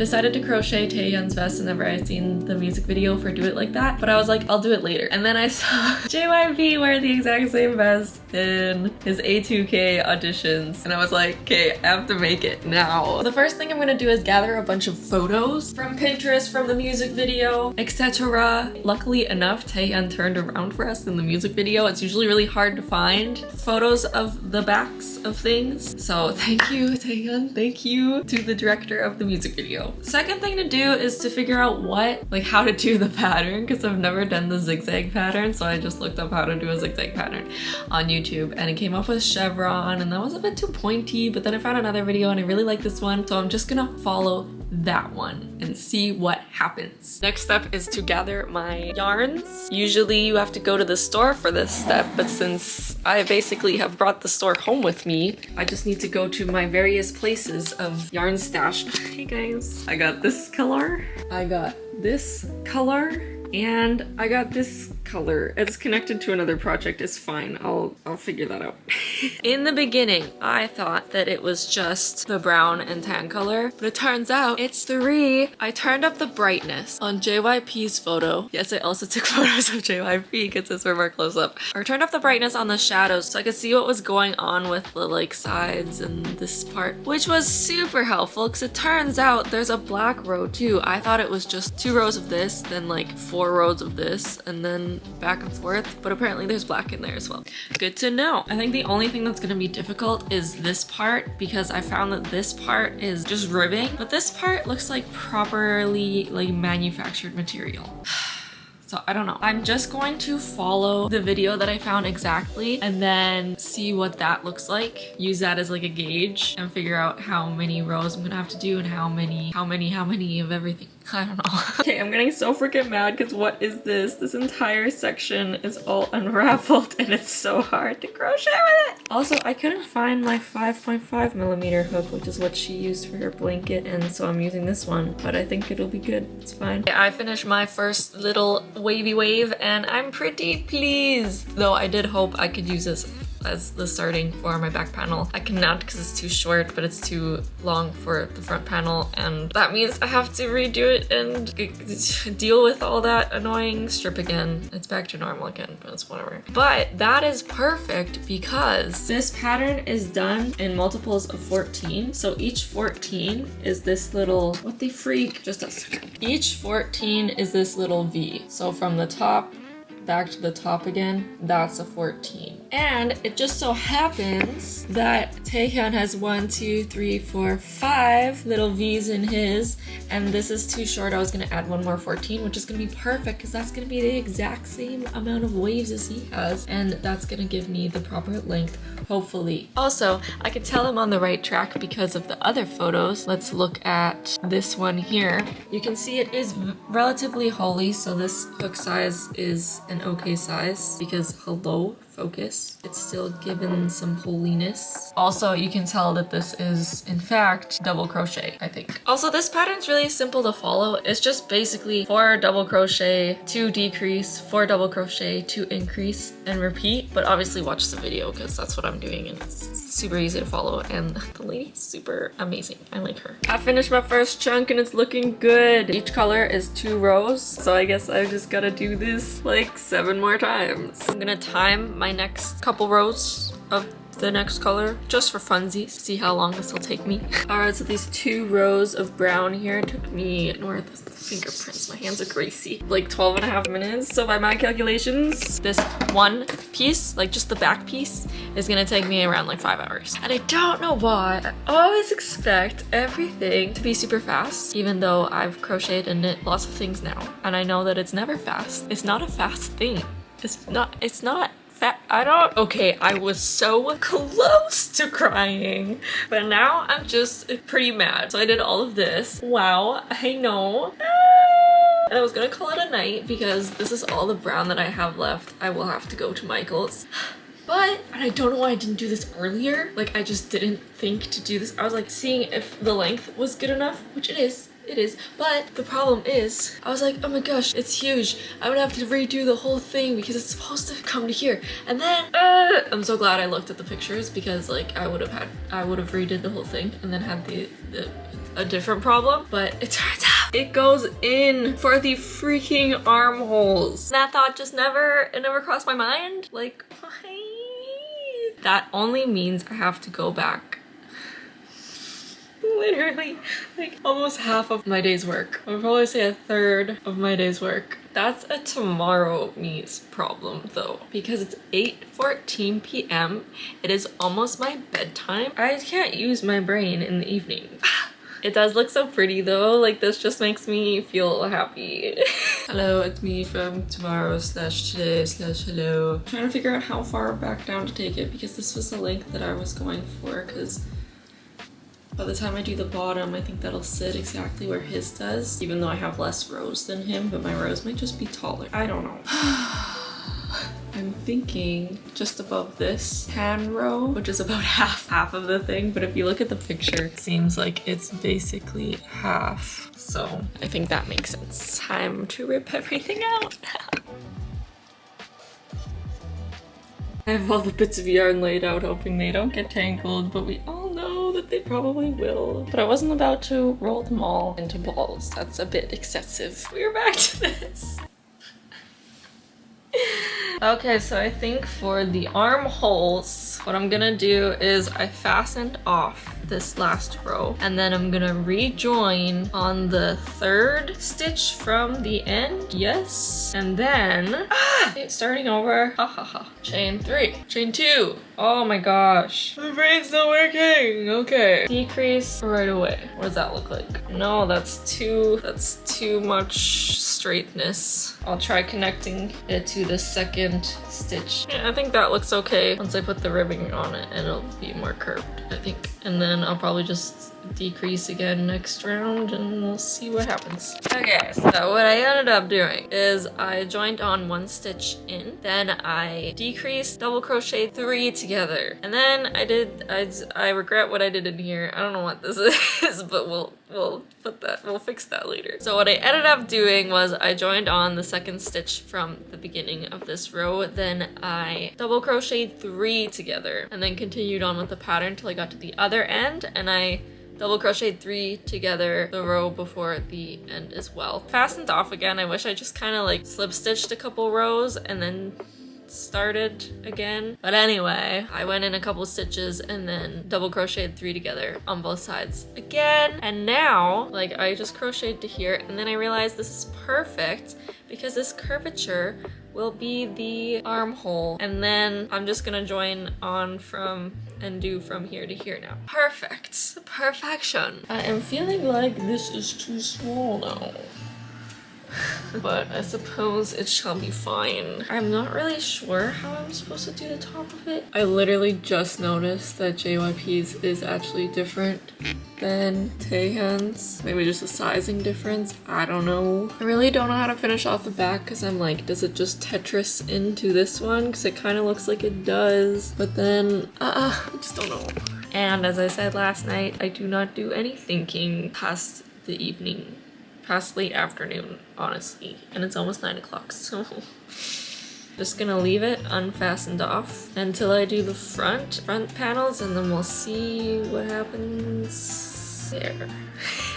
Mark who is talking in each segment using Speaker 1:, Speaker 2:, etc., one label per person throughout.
Speaker 1: decided to crochet Taehyun's vest whenever I seen the music video for Do It Like That, but I was like, I'll do it later. And then I saw JYP wear the exact same vest in his A2K auditions, and I was like, okay, I have to make it now. The first thing I'm gonna do is gather a bunch of photos from Pinterest, from the music video, etc. Luckily enough, Taehyun turned around for us in the music video. It's usually really hard to find photos of the backs of things. So thank you, Taehyun. Thank you to the director of the music video. Second thing to do is to figure out how to do the pattern, because I've never done the zigzag pattern. So I just looked up how to do a zigzag pattern on YouTube, and it came up with chevron, and that was a bit too pointy, but then I found another video and I really like this one. So I'm just gonna follow that one and see what happens. Next step is to gather my yarns. Usually you have to go to the store for this step, but since I basically have brought the store home with me, I just need to go to my various places of yarn stash. Hey guys, I got this color, I got this color, and I got this color. It's connected to another project. It's fine. I'll figure that out. In the beginning, I thought that it was just the brown and tan color, but it turns out it's three. I turned up the brightness on JYP's photo. Yes, I also took photos of JYP because it's more close up. I turned up the brightness on the shadows so I could see what was going on with the sides and this part, which was super helpful because it turns out there's a black row too. I thought it was just 2 rows of this, then 4 rows of this, and then back and forth, but apparently there's black in there as well. Good to know. I think the only thing that's gonna be difficult is this part, because I found that this part is just ribbing, but this part looks like properly manufactured material. So I don't know. I'm just going to follow the video that I found exactly and then see what that looks like. Use that as a gauge and figure out how many rows I'm gonna have to do and how many of everything. I don't know. Okay, I'm getting so freaking mad because what is this? This entire section is all unraveled and it's so hard to crochet with it. Also, I couldn't find my 5.5mm hook, which is what she used for her blanket, and so I'm using this one, but I think it'll be good. It's fine. I finished my first little wavy wave and I'm pretty pleased, though I did hope I could use this as the starting for my back panel. I cannot because it's too short, but it's too long for the front panel, and that means I have to redo it and deal with all that annoying strip again. It's back to normal again, but it's whatever. But that is perfect because this pattern is done in multiples of 14. So each 14 is this little, what the freak? Just a second. Each 14 is this little V. So from the top back to the top again, that's a 14. And it just so happens that Taehyun has 1, 2, 3, 4, 5 little V's in his, and this is too short. I was gonna add one more 14, which is gonna be perfect because that's gonna be the exact same amount of waves as he has, and that's gonna give me the proper length, hopefully. Also, I can tell I'm on the right track because of the other photos. Let's look at this one here. You can see it is relatively holey, so this hook size is an okay size because hello, focus. It's still given some holiness. Also, you can tell that this is in fact double crochet, I think. Also, this pattern's really simple to follow. It's just basically 4 double crochet, 2 decrease, 4 double crochet, 2 increase, and repeat. But obviously watch the video because that's what I'm doing and it's super easy to follow, and the lady's super amazing. I like her. I finished my first chunk and it's looking good. Each color is 2 rows, so I guess I just gotta do this 7 more times. I'm gonna time my next couple rows of the next color just for funsies, see how long this will take me. Alright, so these 2 rows of brown here took me, ignore the fingerprints, my hands are greasy, 12.5 minutes. So by my calculations, this one piece, just the back piece, is gonna take me around 5 hours. And I don't know why, I always expect everything to be super fast, even though I've crocheted and knit lots of things now. And I know that it's never fast. It's not a fast thing. It's not okay, I was so close to crying, but now I'm just pretty mad. So I did all of this. Wow, I know. And I was gonna call it a night because this is all the brown that I have left. I will have to go to Michael's. But, and I don't know why I didn't do this earlier. Like, I just didn't think to do this. I was like seeing if the length was good enough, which it is. It is, but the problem is, I was like, oh my gosh, it's huge. I'm gonna have to redo the whole thing because it's supposed to come to here. And then, I'm so glad I looked at the pictures because like I would have redid the whole thing and then had a different problem. But it turns out it goes in for the freaking armholes. That thought just never crossed my mind. Like, why? That only means I have to go back literally like almost half of my day's work. I would probably say a third of my day's work. That's a tomorrow me's problem though, because it's 8:14 p.m. It is almost my bedtime. I can't use my brain in the evening. It does look so pretty though, like this just makes me feel happy. Hello, it's me from tomorrow / today / hello. I'm trying to figure out how far back down to take it because this was the length that I was going for, because by the time I do the bottom, I think that'll sit exactly where his does, even though I have less rows than him, but my rows might just be taller. I don't know. I'm thinking just above this hand row, which is about half of the thing, but if you look at the picture, it seems like it's basically half. So I think that makes sense. Time to rip everything out. I have all the bits of yarn laid out, hoping they don't get tangled, but we all know that they probably will. But I wasn't about to roll them all into balls. That's a bit excessive. We're back to this. Okay, so I think for the armholes, what I'm gonna do is I fastened off this last row and then I'm gonna rejoin on the third stitch from the end. Yes. And then, starting over, chain 3, chain 2. Oh my gosh. My brain's not working. Okay. Decrease right away. What does that look like? No, that's too much straightness. I'll try connecting it to the second stitch. Yeah, I think that looks okay once I put the ribbing on it and it'll be more curved, I think. And then I'll probably just decrease again next round and we'll see what happens. Okay, so what I ended up doing is I joined on 1 stitch in, then I decreased, double crochet 3 together, and then I regret what I did in here. I don't know what this is, but we'll fix that later. So what I ended up doing was I joined on the second stitch from the beginning of this row, then I double crocheted 3 together and then continued on with the pattern till I got to the other end, and I double crocheted 3 together the row before the end as well. Fastened off again. I wish I just kind of like slip stitched a couple rows and then started again. But anyway, I went in a couple stitches and then double crocheted 3 together on both sides again. And now, like, I just crocheted to here and then I realized this is perfect because this curvature will be the armhole. And then I'm just gonna join on from and do from here to here now. Perfect. Perfection. I am feeling like this is too small now. But I suppose it shall be fine. I'm not really sure how I'm supposed to do the top of it. I literally just noticed that JYP's is actually different than Taehyun's. Maybe just a sizing difference. I don't know. I really don't know how to finish off the back because I'm like, does it just Tetris into this one? Because it kind of looks like it does. But then, I just don't know. And as I said last night, I do not do any thinking past the evening. Past late afternoon, honestly, and it's almost 9 o'clock, so just gonna leave it unfastened off until I do the front panels, and then we'll see what happens there.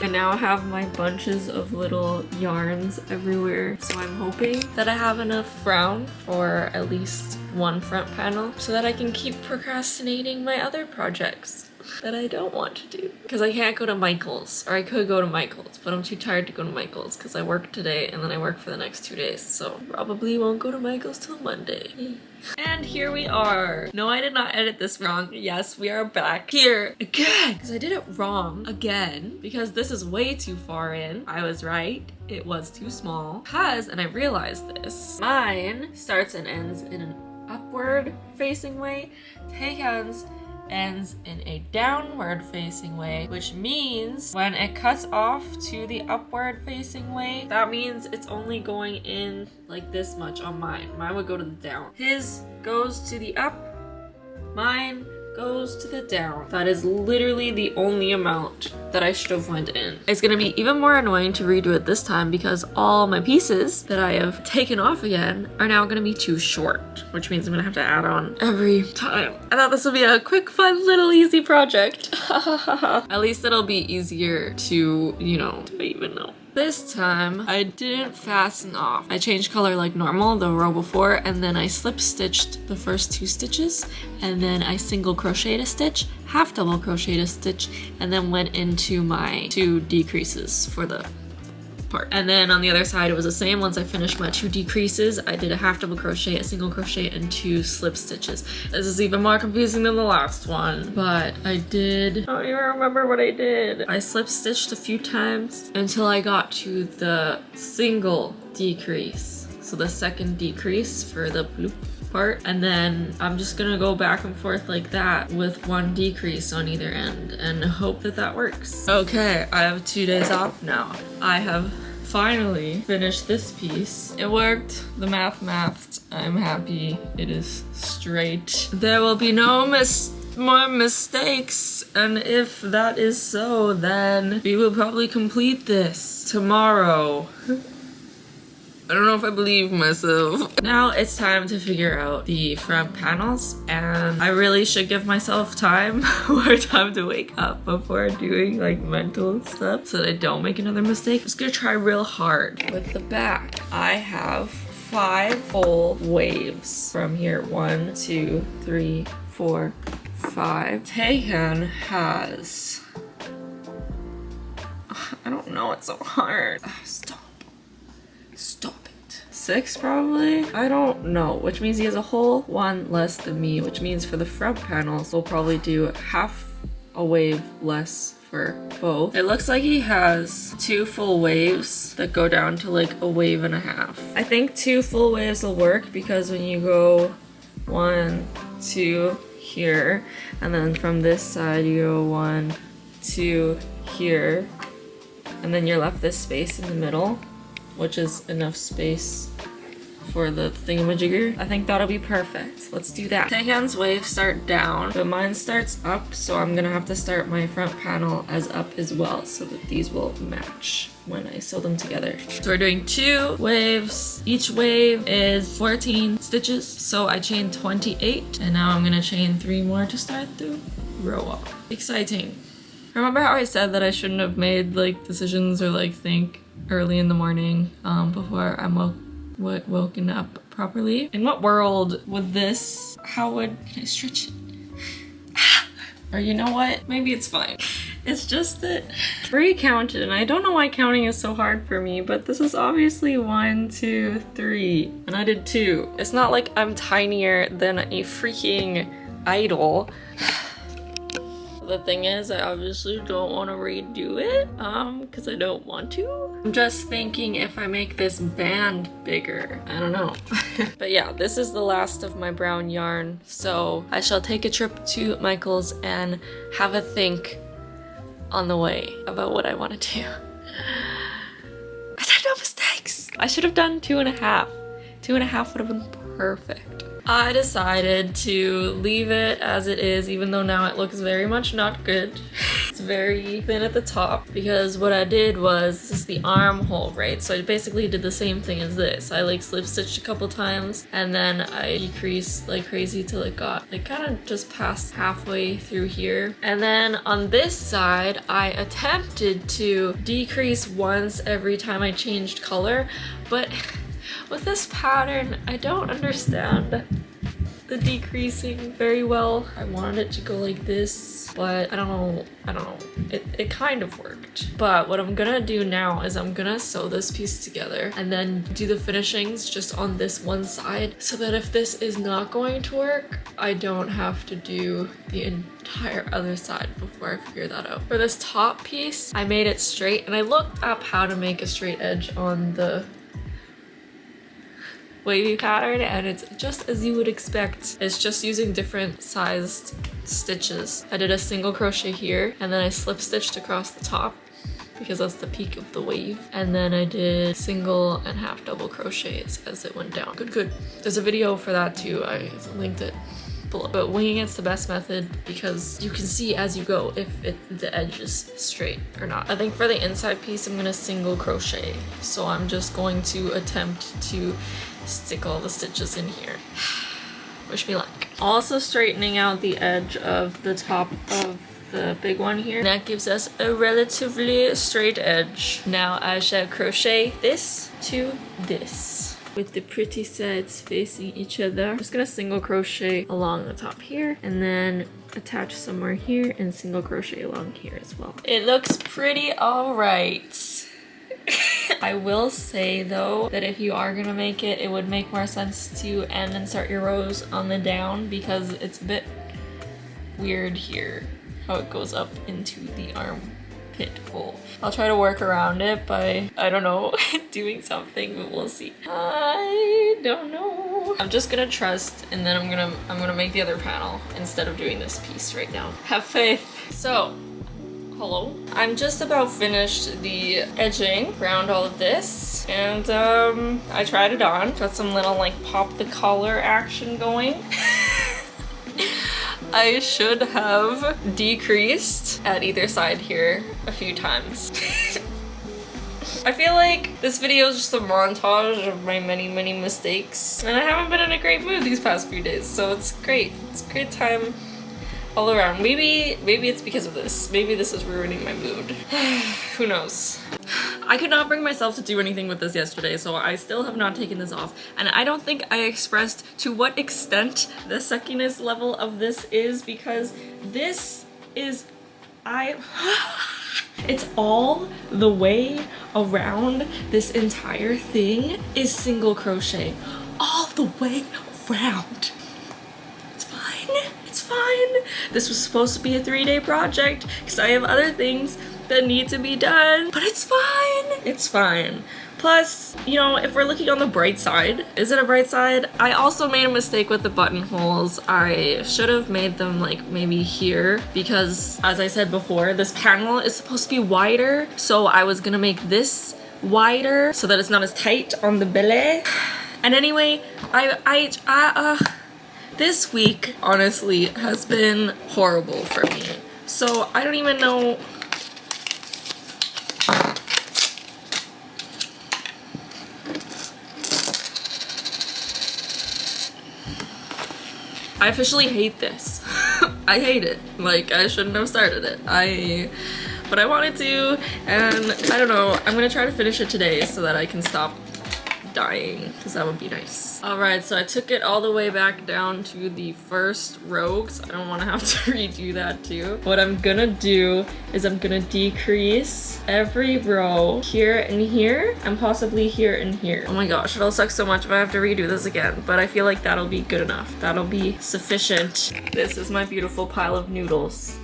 Speaker 1: I now have my bunches of little yarns everywhere, so I'm hoping that I have enough brown for at least 1 front panel so that I can keep procrastinating my other projects that I don't want to do. Because I can't go to Michael's, or I could go to Michael's, but I'm too tired to go to Michael's because I work today and then I work for the next 2 days, so probably won't go to Michael's till Monday. And here we are. No, I did not edit this wrong. Yes, we are back here again because I did it wrong again because this is way too far in. I was right. It was too small because, and I realized this, mine starts and ends in an upward facing way. Taehyun's ends in a downward facing way, which means when it cuts off to the upward facing way, that means it's only going in like this much on mine. Mine would go to the down. His goes to the up Mine goes to the down. That is literally the only amount that I should have went in. It's gonna be even more annoying to redo it this time because all my pieces that I have taken off again are now gonna be too short, which means I'm gonna have to add on every time. I thought this would be a quick, fun, little easy project. At least it'll be easier to, you know, do I even know? This time, I didn't fasten off. I changed color like normal, the row before, and then I slip stitched the first 2 stitches, and then I single crocheted a stitch, half double crocheted a stitch, and then went into my 2 decreases for the part. And then on the other side, it was the same. Once I finished my 2 decreases, I did a half double crochet, a single crochet, and 2 slip stitches. This is even more confusing than the last one, but I don't even remember what I did. I slip stitched a few times until I got to the single decrease. So the second decrease for the bloop part, and then I'm just gonna go back and forth like that with 1 decrease on either end and hope that that works. Okay, I have 2 days off now. I have finally finished this piece. It worked. The math. I'm happy. It is straight. There will be no more mistakes, and if that is so, then we will probably complete this tomorrow. I don't know if I believe myself. Now it's time to figure out the front panels, and I really should give myself more time to wake up before doing like mental stuff so that I don't make another mistake. I'm just gonna try real hard. With the back, I have 5 full waves from here. 1, 2, 3, 4, 5. Taehyun has, I don't know, it's so hard. Stop it. 6 probably? I don't know, which means he has a whole 1 less than me, which means for the front panels, we'll probably do half a wave less for both. It looks like he has 2 full waves that go down to like a wave and a half. I think 2 full waves will work because when you go 1, 2 here, and then from this side you go 1, 2 here, and then you're left this space in the middle, which is enough space for the thingamajigger. I think that'll be perfect. Let's do that. Taehyun's waves start down, but mine starts up, so I'm gonna have to start my front panel as up as well so that these will match when I sew them together. So we're doing 2 waves. Each wave is 14 stitches, so I chained 28, and now I'm gonna chain 3 more to start the row off. Exciting. Remember how I said that I shouldn't have made like decisions or like think early in the morning before I'm woken up properly? In what world would this, can I stretch it? Or you know what? Maybe it's fine. It's just that pre-counted, and I don't know why counting is so hard for me, but this is obviously 1, 2, 3, and I did 2. It's not like I'm tinier than a freaking idol. The thing is, I obviously don't want to redo it, because I don't want to. I'm just thinking if I make this band bigger, I don't know. But yeah, this is the last of my brown yarn, so I shall take a trip to Michael's and have a think on the way about what I want to do. I said no mistakes! I should have done 2.5. 2.5 would have been perfect. I decided to leave it as it is, even though now it looks very much not good. It's very thin at the top, because what I did was, this is the armhole, right? So I basically did the same thing as this. I like slip stitched a couple times, and then I decreased like crazy till it got like kind of just past halfway through here. And then on this side, I attempted to decrease once every time I changed color, but with this pattern, I don't understand the decreasing very well. I wanted it to go like this, but I don't know. It kind of worked. But what I'm gonna do now is I'm gonna sew this piece together and then do the finishings just on this one side, so that if this is not going to work, I don't have to do the entire other side before I figure that out. For this top piece, I made it straight, and I looked up how to make a straight edge on the wavy pattern, and it's just as you would expect. It's just using different sized stitches. I did a single crochet here, and then I slip stitched across the top because that's the peak of the wave, and then I did single and half double crochets as it went down. Good. There's a video for that too. I linked it pull it. But winging it's the best method because you can see as you go if the edge is straight or not. I think for the inside piece, I'm gonna single crochet. So I'm just going to attempt to stick all the stitches in here. Wish me luck. Also straightening out the edge of the top of the big one here. And that gives us a relatively straight edge. Now I shall crochet this to this with the pretty sides facing each other. I'm just gonna single crochet along the top here and then attach somewhere here and single crochet along here as well. It looks pretty all right. I will say though that if you are gonna make it, it would make more sense to end and start your rows on the down because it's a bit weird here how it goes up into the armpit hole. I'll try to work around it by, I don't know, doing something, but we'll see. I don't know. I'm just gonna trust and then I'm gonna make the other panel instead of doing this piece right now. Have faith. So, hello. I'm just about finished the edging around all of this and I tried it on. Got some little like pop the collar action going. I should have decreased at either side here a few times. I feel like this video is just a montage of my many mistakes and I haven't been in a great mood these past few days, so it's great. It's a great time all around. Maybe it's because of this. Maybe this is ruining my mood. Who knows? I could not bring myself to do anything with this yesterday, so I still have not taken this off. And I don't think I expressed to what extent the suckiness level of this is because this is... It's all the way around this entire thing is single crochet. All the way around. It's fine. It's fine. This was supposed to be a 3-day project because I have other things that need to be done, but it's fine. It's fine. Plus, you know, if we're looking on the bright side, is it a bright side? I also made a mistake with the buttonholes. I should have made them like maybe here because as I said before, this panel is supposed to be wider. So I was gonna make this wider so that it's not as tight on the belly. And anyway, this week honestly has been horrible for me. So I don't even know. I officially hate this. I hate it. Like, I shouldn't have started it. But I wanted to, and I don't know. I'm gonna try to finish it today so that I can stop dying, because that would be nice. Alright, so I took it all the way back down to the first row, because I don't want to have to redo that too. What I'm gonna do is I'm gonna decrease every row here and here, and possibly here and here. Oh my gosh, it'll suck so much if I have to redo this again, but I feel like that'll be good enough. That'll be sufficient. This is my beautiful pile of noodles.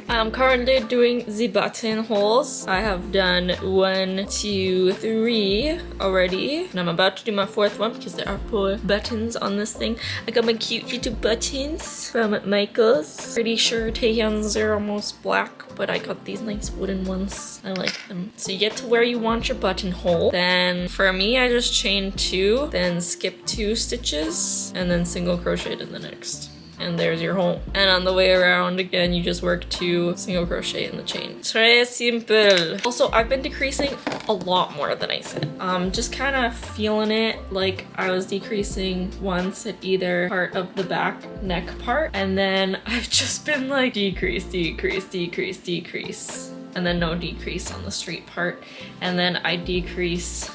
Speaker 1: I'm currently doing the buttonholes. I have done 1, 2, 3 already. And I'm about to do my 4th one because there are 4 buttons on this thing. I got my cute little buttons from Michaels. Pretty sure Taehyun's are almost black, but I got these nice wooden ones. I like them. So you get to where you want your buttonhole. Then for me, I just chained 2, then skip 2 stitches, and then single crocheted in the next. And there's your hole. And on the way around, again, you just work 2 single crochet in the chain. Très simple. Also, I've been decreasing a lot more than I said. Just kind of feeling it like I was decreasing once at either part of the back neck part. And then I've just been like decrease, decrease, decrease, decrease. And then no decrease on the straight part. And then I decrease.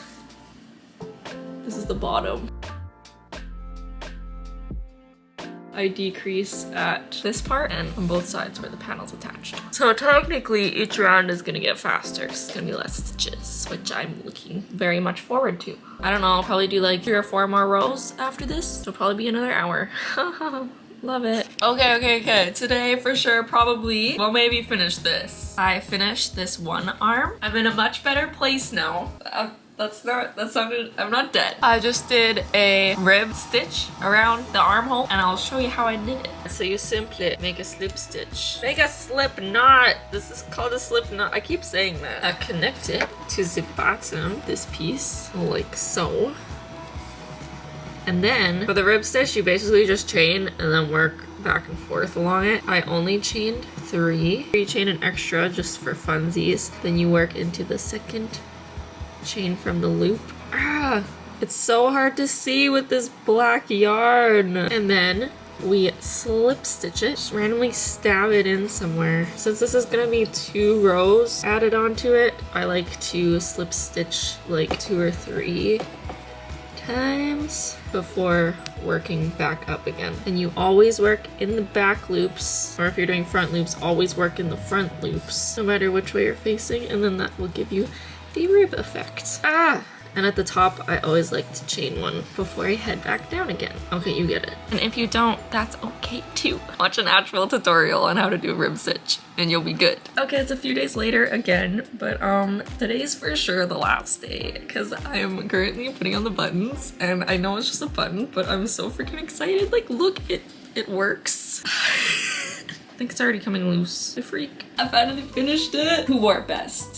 Speaker 1: This is the bottom. I decrease at this part and on both sides where the panel's attached. So technically each round is gonna get faster because it's gonna be less stitches, which I'm looking very much forward to. I don't know, I'll probably do like 3 or 4 more rows after this. It'll probably be another hour. Love it. Okay. Today for sure probably, well maybe finish this. I finished this one arm. I'm in a much better place now. I'm not dead. I just did a rib stitch around the armhole and I'll show you how I did it. So you simply make a slip stitch. Make a slip knot. This is called a slip knot. I keep saying that. I connect it to the bottom, this piece, like so. And then for the rib stitch, you basically just chain and then work back and forth along it. I only chained 3. You chain an extra just for funsies. Then you work into the second chain from the loop. It's so hard to see with this black yarn. And then we slip stitch it, just randomly stab it in somewhere. Since this is gonna be 2 rows added onto it, I like to slip stitch like 2 or 3 times before working back up again. And you always work in the back loops, or if you're doing front loops, always work in the front loops, no matter which way you're facing, and then that will give you the rib effect. And at the top, I always like to chain 1 before I head back down again. Okay, you get it. And if you don't, that's okay too. Watch an actual tutorial on how to do a rib stitch and you'll be good. Okay, it's a few days later again, but today's for sure the last day because I am currently putting on the buttons, and I know it's just a button, but I'm so freaking excited. Like, look, it works. I think it's already coming loose. The freak. I finally finished it. Who wore it best?